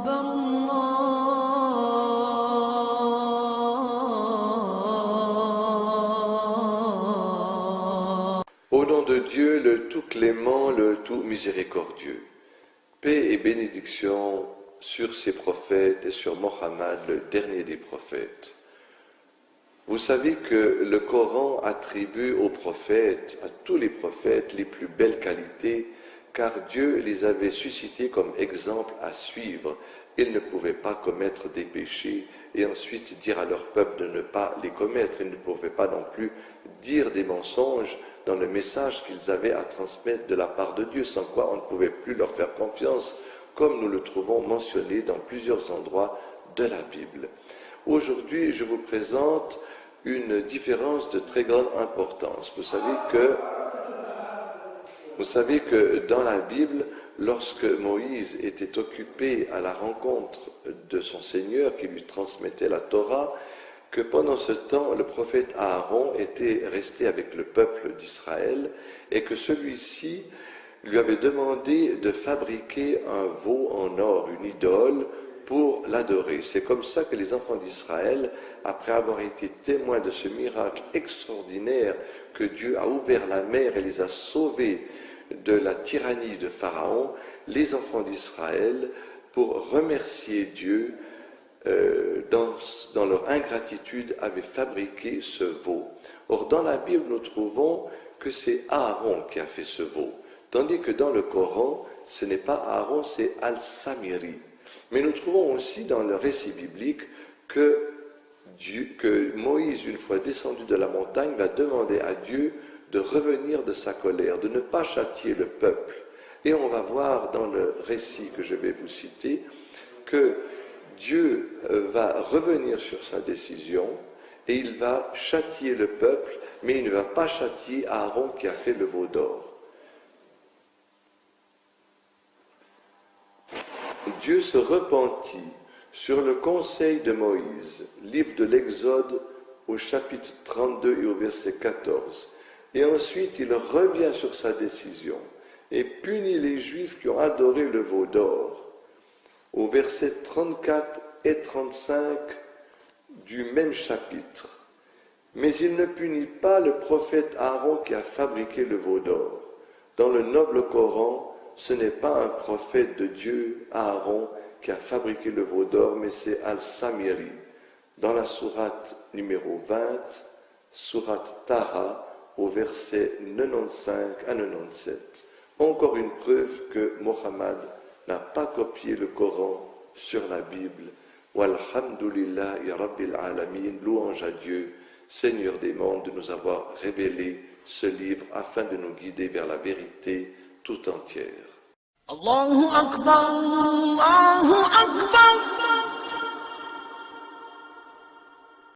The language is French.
أكبر الله. Au nom de Dieu, le tout clément, le tout miséricordieux. Paix et bénédiction sur ses prophètes et sur Mohammed, le dernier des prophètes. Vous savez que le Coran attribue aux prophètes, à tous les prophètes, les plus belles qualités, car Dieu les avait suscités comme exemple à suivre. Ils ne pouvaient pas commettre des péchés et ensuite dire à leur peuple de ne pas les commettre. Ils ne pouvaient pas non plus dire des mensonges dans le message qu'ils avaient à transmettre de la part de Dieu, sans quoi on ne pouvait plus leur faire confiance, comme nous le trouvons mentionné dans plusieurs endroits de la Bible. Aujourd'hui, je vous présente une différence de très grande importance. Vous savez que dans la Bible, lorsque Moïse était occupé à la rencontre de son Seigneur qui lui transmettait la Torah, que pendant ce temps, le prophète Aaron était resté avec le peuple d'Israël et que celui-ci lui avait demandé de fabriquer un veau en or, une idole, pour l'adorer. C'est comme ça que les enfants d'Israël, après avoir été témoins de ce miracle extraordinaire que Dieu a ouvert la mer et les a sauvés de la tyrannie de Pharaon, les enfants d'Israël, pour remercier Dieu, dans leur ingratitude, avaient fabriqué ce veau. Or, dans la Bible, nous trouvons que c'est Aaron qui a fait ce veau, tandis que dans le Coran, ce n'est pas Aaron, c'est Al-Samiri. Mais nous trouvons aussi dans le récit biblique que Moïse, une fois descendu de la montagne, va demander à Dieu de revenir de sa colère, de ne pas châtier le peuple. Et on va voir dans le récit que je vais vous citer que Dieu va revenir sur sa décision et il va châtier le peuple, mais il ne va pas châtier Aaron qui a fait le veau d'or. Dieu se repentit sur le conseil de Moïse, livre de l'Exode au chapitre 32 et au verset 14. Et ensuite il revient sur sa décision et punit les Juifs qui ont adoré le veau d'or. Au verset 34 et 35 du même chapitre. Mais il ne punit pas le prophète Aaron qui a fabriqué le veau d'or. Dans le noble Coran, ce n'est pas un prophète de Dieu, Aaron, qui a fabriqué le veau d'or, mais c'est Al-Samiri. Dans la sourate numéro 20, sourate Taha, au verset 95 à 97. Encore une preuve que Mohammed n'a pas copié le Coran sur la Bible. Walhamdulillahi Rabbil Alamin, louange à Dieu, Seigneur des mondes, de nous avoir révélé ce livre afin de nous guider vers la vérité tout entière. Allahu Akbar, Allahu Akbar.